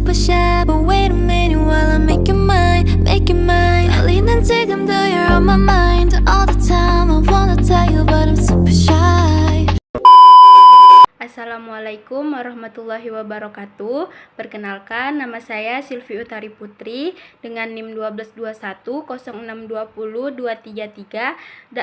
super shy, but wait a minute while I make you mine, make you mine. 떨리는 지금도 you're on my mind all the time. I wanna tell you, but I'm super shy. Assalamualaikum warahmatullahi wabarakatuh. Perkenalkan, nama saya Sylvie Utari Putri dengan NIM 12210620233.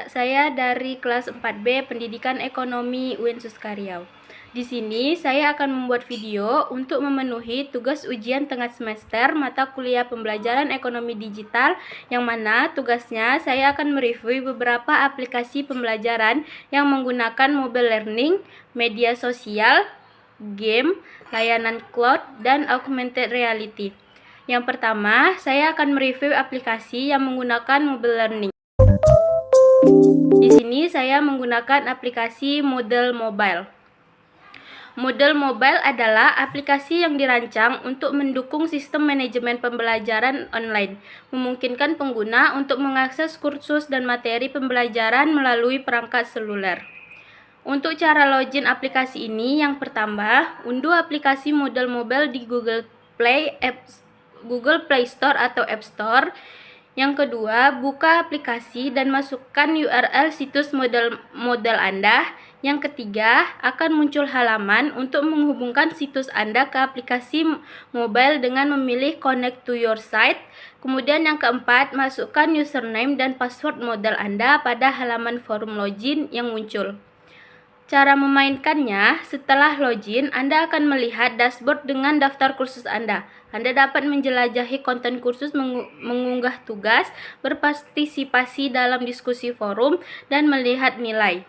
Saya dari kelas 4B Pendidikan Ekonomi UIN Suskaryau. Di sini saya akan membuat video untuk memenuhi tugas ujian tengah semester mata kuliah pembelajaran ekonomi digital, yang mana tugasnya saya akan mereview beberapa aplikasi pembelajaran yang menggunakan mobile learning, media sosial, game, layanan cloud, dan augmented reality. Yang pertama, saya akan mereview aplikasi yang menggunakan mobile learning. Di sini saya menggunakan aplikasi Moodle Mobile. Moodle Mobile adalah aplikasi yang dirancang untuk mendukung sistem manajemen pembelajaran online, memungkinkan pengguna untuk mengakses kursus dan materi pembelajaran melalui perangkat seluler. Untuk cara login aplikasi ini, yang pertama, unduh aplikasi Moodle Mobile di Google Play Store atau App Store. Yang kedua, buka aplikasi dan masukkan URL situs model Anda. Yang ketiga, akan muncul halaman untuk menghubungkan situs Anda ke aplikasi mobile dengan memilih Connect to your site. Kemudian yang keempat, masukkan username dan password model Anda pada halaman forum login yang muncul. Cara memainkannya, setelah login, Anda akan melihat dashboard dengan daftar kursus Anda. Anda dapat menjelajahi konten kursus, mengunggah tugas, berpartisipasi dalam diskusi forum, dan melihat nilai.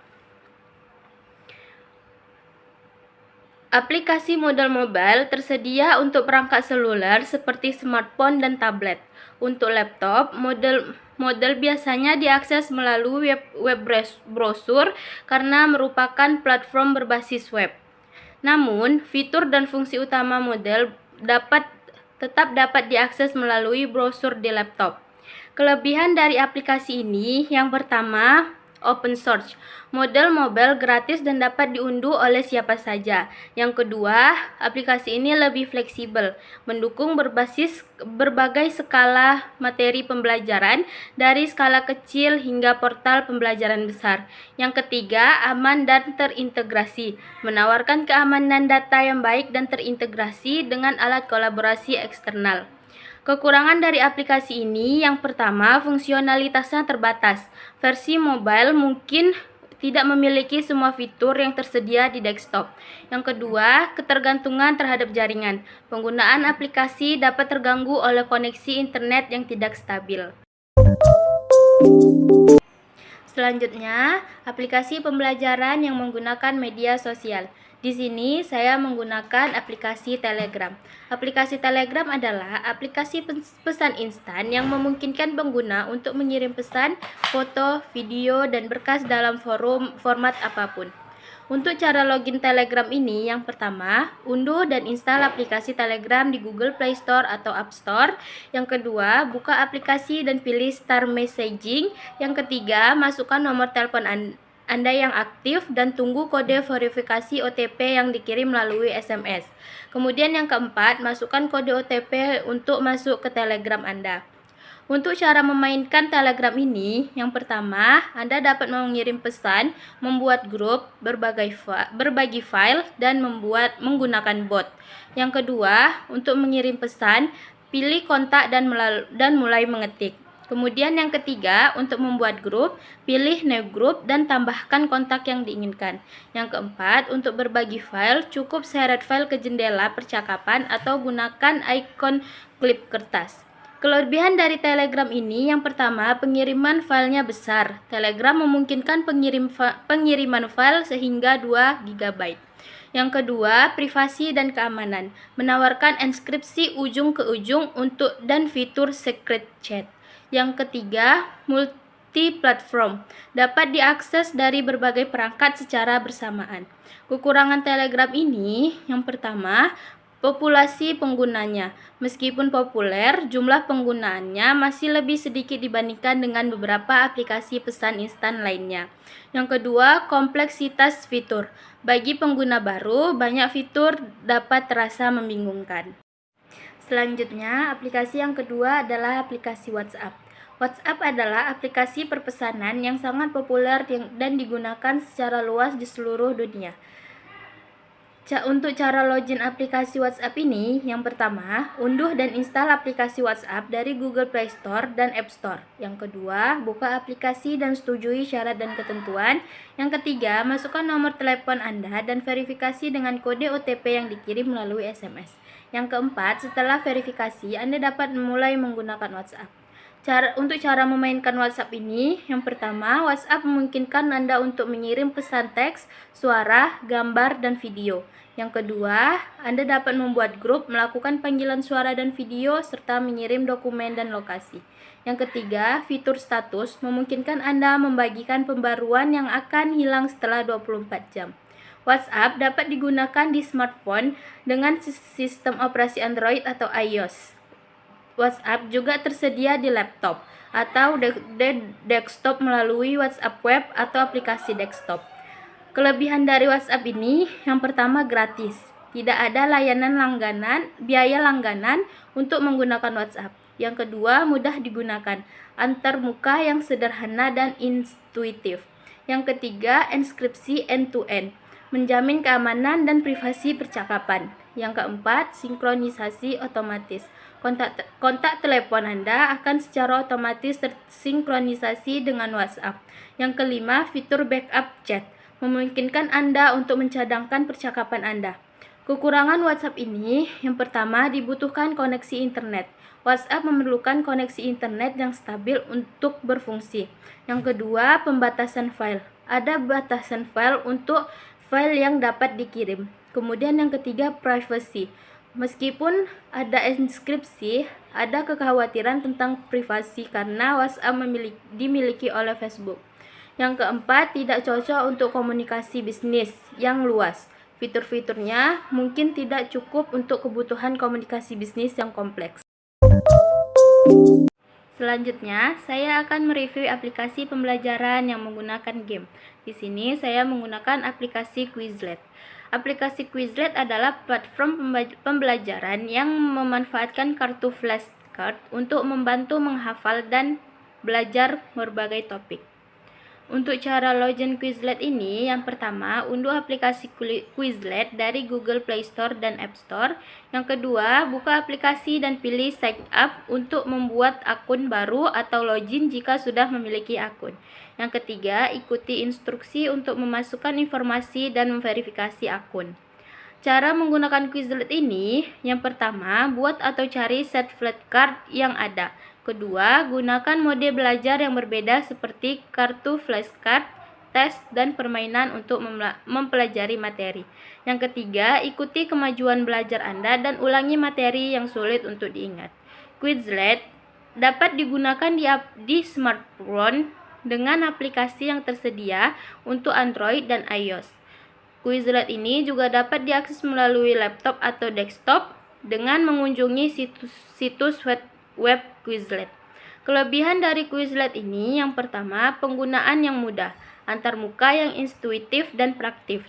Aplikasi Moodle Mobile tersedia untuk perangkat seluler seperti smartphone dan tablet. Untuk laptop, Moodle biasanya diakses melalui web browser karena merupakan platform berbasis web. Namun, fitur dan fungsi utama Moodle tetap dapat diakses melalui browser di laptop. Kelebihan dari aplikasi ini, yang pertama, open source. Moodle Mobile gratis dan dapat diunduh oleh siapa saja. Yang kedua, aplikasi ini lebih fleksibel, mendukung berbagai skala materi pembelajaran, dari skala kecil hingga portal pembelajaran besar. Yang ketiga, aman dan terintegrasi, menawarkan keamanan data yang baik dan terintegrasi dengan alat kolaborasi eksternal. Kekurangan dari aplikasi ini, yang pertama, fungsionalitasnya terbatas. Versi mobile mungkin tidak memiliki semua fitur yang tersedia di desktop. Yang kedua, ketergantungan terhadap jaringan. Penggunaan aplikasi dapat terganggu oleh koneksi internet yang tidak stabil. Selanjutnya, aplikasi pembelajaran yang menggunakan media sosial. Di sini saya menggunakan aplikasi Telegram. Aplikasi Telegram adalah aplikasi pesan instan yang memungkinkan pengguna untuk mengirim pesan, foto, video, dan berkas dalam format apapun. Untuk cara login Telegram ini, yang pertama, unduh dan install aplikasi Telegram di Google Play Store atau App Store. Yang kedua, buka aplikasi dan pilih Start Messaging. Yang ketiga, masukkan nomor telepon Anda yang aktif dan tunggu kode verifikasi OTP yang dikirim melalui SMS. Kemudian yang keempat, masukkan kode OTP untuk masuk ke Telegram Anda. Untuk cara memainkan Telegram ini, yang pertama, Anda dapat mengirim pesan, membuat grup, berbagi file, dan menggunakan bot. Yang kedua, untuk mengirim pesan, pilih kontak dan mulai mengetik. Kemudian yang ketiga, untuk membuat grup, pilih new group dan tambahkan kontak yang diinginkan. Yang keempat, untuk berbagi file, cukup seret file ke jendela percakapan atau gunakan ikon klip kertas. Kelebihan dari Telegram ini, yang pertama, pengiriman filenya besar. Telegram memungkinkan pengiriman file sehingga 2 GB. Yang kedua, privasi dan keamanan, menawarkan enkripsi ujung ke ujung dan fitur secret chat. Yang ketiga, multi-platform, dapat diakses dari berbagai perangkat secara bersamaan. Kekurangan Telegram ini, yang pertama, populasi penggunanya. Meskipun populer, jumlah penggunaannya masih lebih sedikit dibandingkan dengan beberapa aplikasi pesan instan lainnya. Yang kedua, kompleksitas fitur. Bagi pengguna baru, banyak fitur dapat terasa membingungkan. Selanjutnya, aplikasi yang kedua adalah aplikasi WhatsApp. WhatsApp adalah aplikasi perpesanan yang sangat populer dan digunakan secara luas di seluruh dunia. Untuk cara login aplikasi WhatsApp ini, yang pertama, unduh dan install aplikasi WhatsApp dari Google Play Store dan App Store. Yang kedua, buka aplikasi dan setujui syarat dan ketentuan. Yang ketiga, masukkan nomor telepon Anda dan verifikasi dengan kode OTP yang dikirim melalui SMS. Yang keempat, setelah verifikasi, Anda dapat mulai menggunakan WhatsApp. Untuk cara memainkan WhatsApp ini, yang pertama, WhatsApp memungkinkan Anda untuk mengirim pesan teks, suara, gambar, dan video. Yang kedua, Anda dapat membuat grup, melakukan panggilan suara dan video, serta mengirim dokumen dan lokasi. Yang ketiga, fitur status memungkinkan Anda membagikan pembaruan yang akan hilang setelah 24 jam. WhatsApp dapat digunakan di smartphone dengan sistem operasi Android atau iOS. WhatsApp juga tersedia di laptop atau desktop melalui WhatsApp web atau aplikasi desktop. Kelebihan dari WhatsApp ini, yang pertama gratis. Tidak ada biaya langganan untuk menggunakan WhatsApp. Yang kedua, mudah digunakan, antarmuka yang sederhana dan intuitif. Yang ketiga, enkripsi end-to-end, menjamin keamanan dan privasi percakapan. Yang keempat, sinkronisasi otomatis. Kontak telepon Anda akan secara otomatis tersinkronisasi dengan WhatsApp. Yang kelima, fitur backup chat, memungkinkan Anda untuk mencadangkan percakapan Anda. Kekurangan WhatsApp ini, yang pertama, dibutuhkan koneksi internet. WhatsApp memerlukan koneksi internet yang stabil untuk berfungsi. Yang kedua, pembatasan file. Ada batasan file untuk file yang dapat dikirim. Kemudian yang ketiga, privacy. Meskipun ada enkripsi, ada kekhawatiran tentang privasi karena WhatsApp dimiliki oleh Facebook. Yang keempat, tidak cocok untuk komunikasi bisnis yang luas. Fitur-fiturnya mungkin tidak cukup untuk kebutuhan komunikasi bisnis yang kompleks. Selanjutnya, saya akan mereview aplikasi pembelajaran yang menggunakan game. Di sini saya menggunakan aplikasi Quizlet. Aplikasi Quizlet adalah platform pembelajaran yang memanfaatkan kartu flashcard untuk membantu menghafal dan belajar berbagai topik. Untuk cara login Quizlet ini, yang pertama, unduh aplikasi Quizlet dari Google Play Store dan App Store. Yang kedua, buka aplikasi dan pilih sign up untuk membuat akun baru atau login jika sudah memiliki akun. Yang ketiga, ikuti instruksi untuk memasukkan informasi dan memverifikasi akun. Cara menggunakan Quizlet ini, yang pertama, buat atau cari set flashcard yang ada. Kedua, gunakan mode belajar yang berbeda seperti kartu flashcard, tes, dan permainan untuk mempelajari materi. Yang ketiga, ikuti kemajuan belajar Anda dan ulangi materi yang sulit untuk diingat. Quizlet dapat digunakan di smartphone dengan aplikasi yang tersedia untuk Android dan iOS. Quizlet ini juga dapat diakses melalui laptop atau desktop dengan mengunjungi situs web Quizlet. Kelebihan dari Quizlet ini, yang pertama, penggunaan yang mudah, antarmuka yang intuitif dan praktis.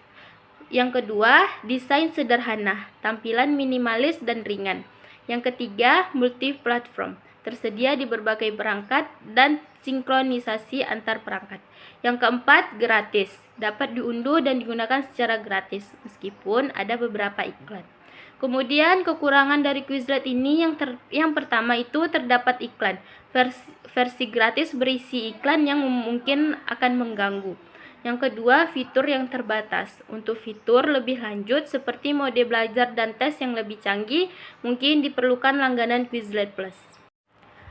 Yang kedua, desain sederhana, tampilan minimalis dan ringan. Yang ketiga, multi-platform, tersedia di berbagai perangkat dan sinkronisasi antar perangkat. Yang keempat, gratis, dapat diunduh dan digunakan secara gratis, meskipun ada beberapa iklan. Kemudian kekurangan dari Quizlet ini, yang pertama itu terdapat iklan. Versi gratis berisi iklan yang mungkin akan mengganggu. Yang kedua, fitur yang terbatas. Untuk fitur lebih lanjut seperti mode belajar dan tes yang lebih canggih, mungkin diperlukan langganan Quizlet Plus.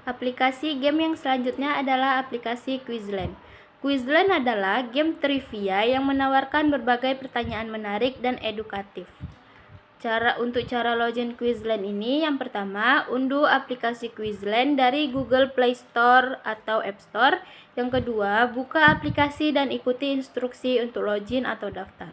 Aplikasi game yang selanjutnya adalah aplikasi Quizland. Quizland adalah game trivia yang menawarkan berbagai pertanyaan menarik dan edukatif. Untuk cara login Quizland ini, yang pertama, unduh aplikasi Quizland dari Google Play Store atau App Store. Yang kedua, buka aplikasi dan ikuti instruksi untuk login atau daftar.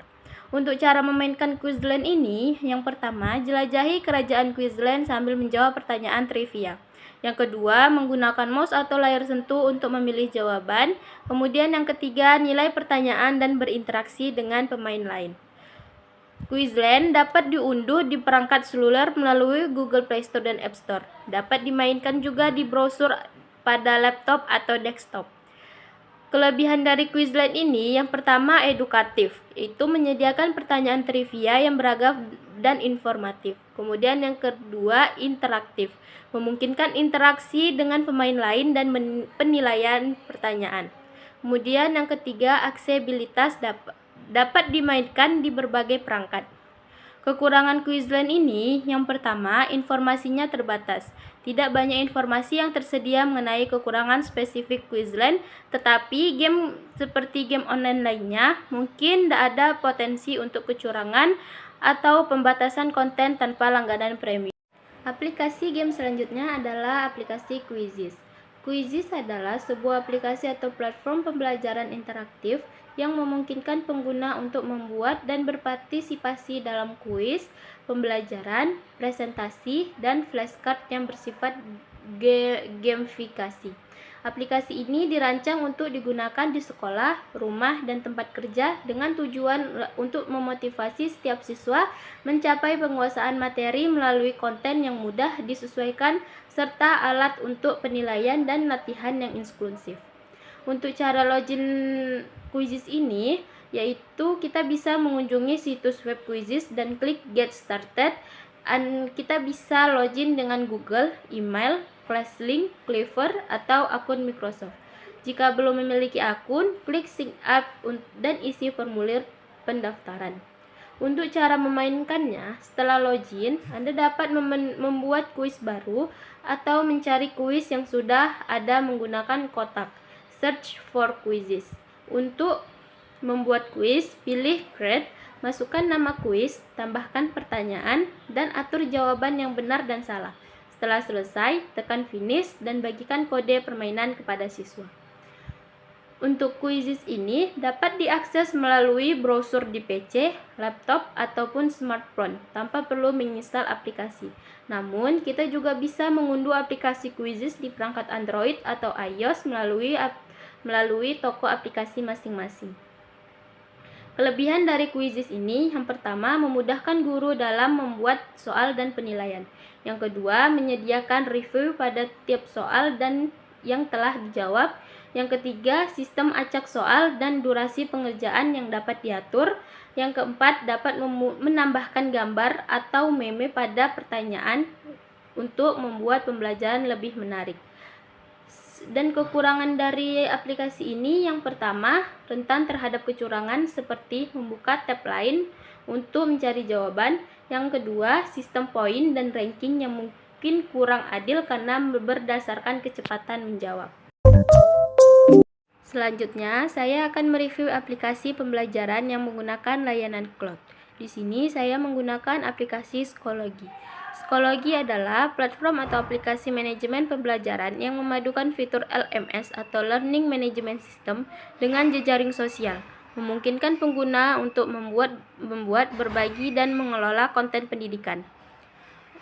Untuk cara memainkan Quizland ini, yang pertama, jelajahi kerajaan Quizland sambil menjawab pertanyaan trivia. Yang kedua, menggunakan mouse atau layar sentuh untuk memilih jawaban. Kemudian yang ketiga, nilai pertanyaan dan berinteraksi dengan pemain lain. Quizlet dapat diunduh di perangkat seluler melalui Google Play Store dan App Store. Dapat dimainkan juga di browser pada laptop atau desktop. Kelebihan dari Quizlet ini yang pertama edukatif, itu menyediakan pertanyaan trivia yang beragam dan informatif. Kemudian yang kedua interaktif, memungkinkan interaksi dengan pemain lain dan penilaian pertanyaan. Kemudian yang ketiga aksesibilitas, dapat dimainkan di berbagai perangkat. Kekurangan Quizlet ini, yang pertama, informasinya terbatas. Tidak banyak informasi yang tersedia mengenai kekurangan spesifik Quizlet, tetapi game seperti game online lainnya mungkin tidak ada potensi untuk kecurangan atau pembatasan konten tanpa langganan premium. Aplikasi game selanjutnya adalah aplikasi Quizizz. Quizizz adalah sebuah aplikasi atau platform pembelajaran interaktif yang memungkinkan pengguna untuk membuat dan berpartisipasi dalam kuis, pembelajaran, presentasi, dan flashcard yang bersifat gamifikasi. Aplikasi ini dirancang untuk digunakan di sekolah, rumah, dan tempat kerja dengan tujuan untuk memotivasi setiap siswa mencapai penguasaan materi melalui konten yang mudah disesuaikan serta alat untuk penilaian dan latihan yang inklusif. Untuk cara login Quizizz ini, yaitu kita bisa mengunjungi situs web Quizizz dan klik Get Started. Kita bisa login dengan Google, email, Flashlink, Clever, atau akun Microsoft. Jika belum memiliki akun, klik Sign Up dan isi formulir pendaftaran. Untuk cara memainkannya, setelah login, Anda dapat membuat kuis baru atau mencari kuis yang sudah ada menggunakan kotak Search for Quizzes. Untuk membuat kuis, pilih Create, masukkan nama kuis, tambahkan pertanyaan, dan atur jawaban yang benar dan salah. Setelah selesai, tekan Finish dan bagikan kode permainan kepada siswa. Untuk Quizizz ini dapat diakses melalui browser di PC, laptop, ataupun smartphone tanpa perlu menginstal aplikasi. Namun, kita juga bisa mengunduh aplikasi Quizizz di perangkat Android atau iOS melalui toko aplikasi masing-masing. Kelebihan dari Quizizz ini, yang pertama, memudahkan guru dalam membuat soal dan penilaian. Yang kedua, menyediakan review pada tiap soal dan yang telah dijawab. Yang ketiga, sistem acak soal dan durasi pengerjaan yang dapat diatur. Yang keempat, dapat menambahkan gambar atau meme pada pertanyaan untuk membuat pembelajaran lebih menarik. Dan kekurangan dari aplikasi ini, yang pertama, rentan terhadap kecurangan seperti membuka tab lain untuk mencari jawaban. Yang kedua, sistem poin dan ranking yang mungkin kurang adil karena berdasarkan kecepatan menjawab. Selanjutnya, saya akan mereview aplikasi pembelajaran yang menggunakan layanan cloud. Di sini saya menggunakan aplikasi Schoology. Schoology adalah platform atau aplikasi manajemen pembelajaran yang memadukan fitur LMS atau Learning Management System dengan jejaring sosial, memungkinkan pengguna untuk membuat, berbagi, dan mengelola konten pendidikan.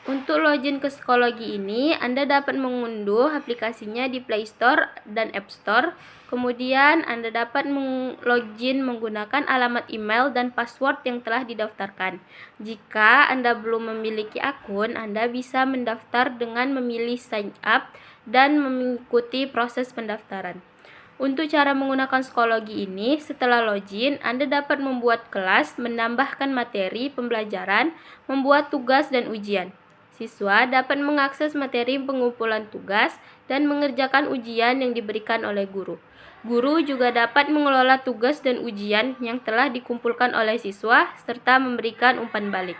Untuk login ke Schoology ini, Anda dapat mengunduh aplikasinya di Play Store dan App Store. Kemudian, Anda dapat login menggunakan alamat email dan password yang telah didaftarkan. Jika Anda belum memiliki akun, Anda bisa mendaftar dengan memilih Sign Up dan mengikuti proses pendaftaran. Untuk cara menggunakan Schoology ini, setelah login, Anda dapat membuat kelas, menambahkan materi pembelajaran, membuat tugas dan ujian. Siswa dapat mengakses materi pengumpulan tugas dan mengerjakan ujian yang diberikan oleh guru. Guru juga dapat mengelola tugas dan ujian yang telah dikumpulkan oleh siswa serta memberikan umpan balik.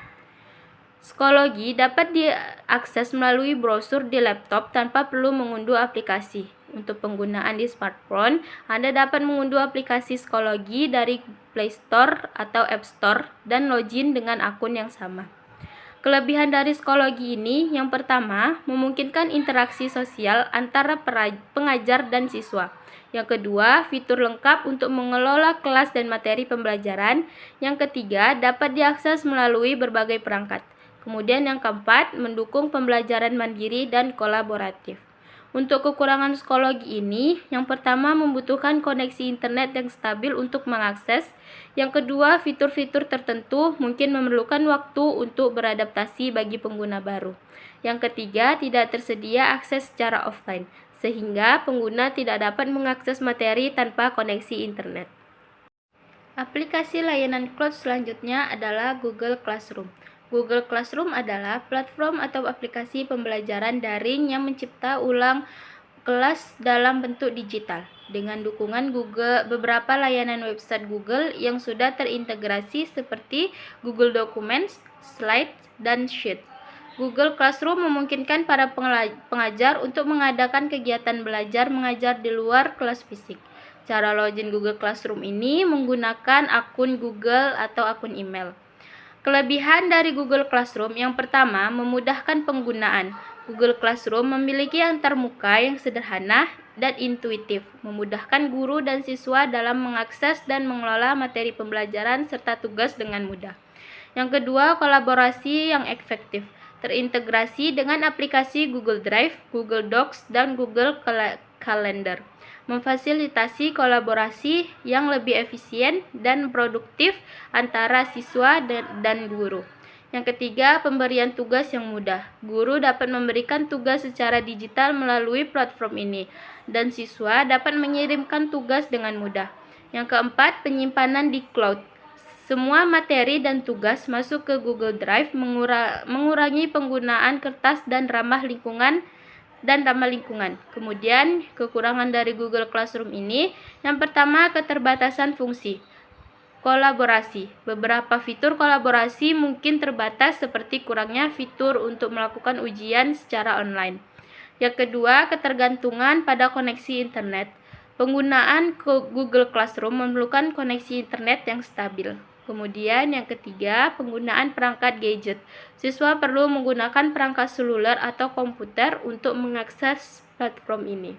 Schoology dapat diakses melalui browser di laptop tanpa perlu mengunduh aplikasi. Untuk penggunaan di smartphone, Anda dapat mengunduh aplikasi Schoology dari Play Store atau App Store dan login dengan akun yang sama. Kelebihan dari Schoology ini, yang pertama, memungkinkan interaksi sosial antara pengajar dan siswa. Yang kedua, fitur lengkap untuk mengelola kelas dan materi pembelajaran. Yang ketiga, dapat diakses melalui berbagai perangkat. Kemudian yang keempat, mendukung pembelajaran mandiri dan kolaboratif. Untuk kekurangan psikologi ini, yang pertama membutuhkan koneksi internet yang stabil untuk mengakses. Yang kedua, fitur-fitur tertentu mungkin memerlukan waktu untuk beradaptasi bagi pengguna baru. Yang ketiga, tidak tersedia akses secara offline, sehingga pengguna tidak dapat mengakses materi tanpa koneksi internet. Aplikasi layanan cloud selanjutnya adalah Google Classroom. Google Classroom adalah platform atau aplikasi pembelajaran daring yang mencipta ulang kelas dalam bentuk digital dengan dukungan beberapa layanan website Google yang sudah terintegrasi seperti Google Documents, Slides, dan Sheets. Google Classroom memungkinkan para pengajar untuk mengadakan kegiatan belajar mengajar di luar kelas fisik. Cara login Google Classroom ini menggunakan akun Google atau akun email. Kelebihan dari Google Classroom yang pertama, memudahkan penggunaan. Google Classroom memiliki antarmuka yang sederhana dan intuitif, memudahkan guru dan siswa dalam mengakses dan mengelola materi pembelajaran serta tugas dengan mudah. Yang kedua, kolaborasi yang efektif, terintegrasi dengan aplikasi Google Drive, Google Docs, dan Google Calendar, memfasilitasi kolaborasi yang lebih efisien dan produktif antara siswa dan guru. Yang ketiga, pemberian tugas yang mudah. Guru dapat memberikan tugas secara digital melalui platform ini, dan siswa dapat mengirimkan tugas dengan mudah. Yang keempat, penyimpanan di cloud. Semua materi dan tugas masuk ke Google Drive, mengurangi penggunaan kertas dan ramah lingkungan. Kemudian, kekurangan dari Google Classroom ini, yang pertama, keterbatasan fungsi. Kolaborasi. Beberapa fitur kolaborasi mungkin terbatas seperti kurangnya fitur untuk melakukan ujian secara online. Yang kedua, ketergantungan pada koneksi internet. Penggunaan Google Classroom memerlukan koneksi internet yang stabil. Kemudian yang ketiga, penggunaan perangkat gadget. Siswa perlu menggunakan perangkat seluler atau komputer untuk mengakses platform ini.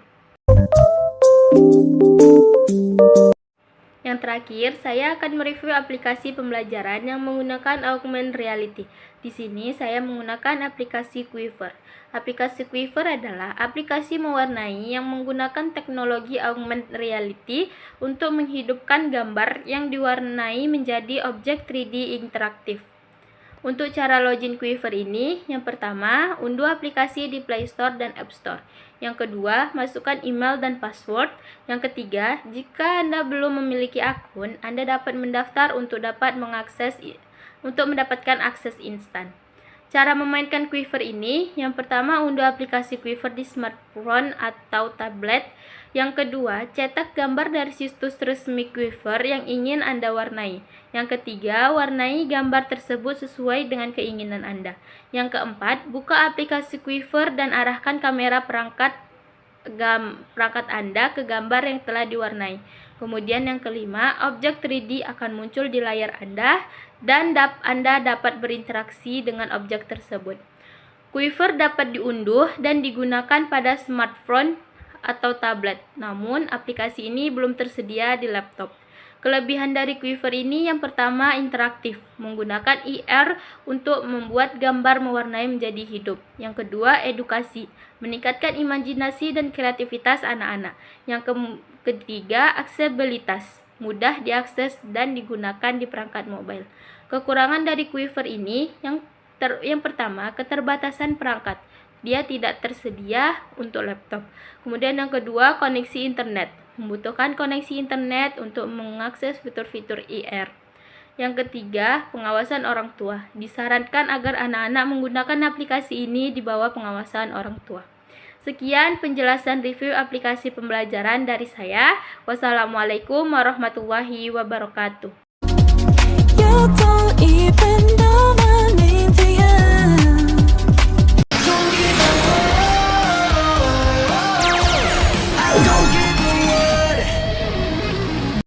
Yang terakhir, saya akan mereview aplikasi pembelajaran yang menggunakan augmented reality. Di sini saya menggunakan aplikasi Quiver. Aplikasi Quiver adalah aplikasi mewarnai yang menggunakan teknologi augmented reality untuk menghidupkan gambar yang diwarnai menjadi objek 3D interaktif. Untuk cara login Quiver ini, yang pertama, unduh aplikasi di Play Store dan App Store. Yang kedua, masukkan email dan password. Yang ketiga, jika Anda belum memiliki akun, Anda dapat mendaftar untuk mendapatkan akses instan. Cara memainkan Quiver ini, yang pertama, unduh aplikasi Quiver di smartphone atau tablet. Yang kedua, cetak gambar dari situs resmi Quiver yang ingin Anda warnai. Yang ketiga, warnai gambar tersebut sesuai dengan keinginan Anda. Yang keempat, buka aplikasi Quiver dan arahkan kamera perangkat Anda ke gambar yang telah diwarnai. Kemudian yang kelima, objek 3D akan muncul di layar Anda dan Anda dapat berinteraksi dengan objek tersebut. Quiver dapat diunduh dan digunakan pada smartphone atau tablet, namun aplikasi ini belum tersedia di laptop. Kelebihan dari Quiver ini yang pertama, interaktif, menggunakan IR untuk membuat gambar mewarnai menjadi hidup. Yang kedua, edukasi, meningkatkan imajinasi dan kreativitas anak-anak. Yang ketiga, aksesibilitas, mudah diakses dan digunakan di perangkat mobile. Kekurangan dari Quiver ini yang pertama, keterbatasan perangkat. Dia tidak tersedia untuk laptop. Kemudian yang kedua, koneksi internet. Membutuhkan koneksi internet untuk mengakses fitur-fitur IR. Yang ketiga, pengawasan orang tua. Disarankan agar anak-anak menggunakan aplikasi ini di bawah pengawasan orang tua. Sekian penjelasan review aplikasi pembelajaran dari saya. Wassalamualaikum warahmatullahi wabarakatuh.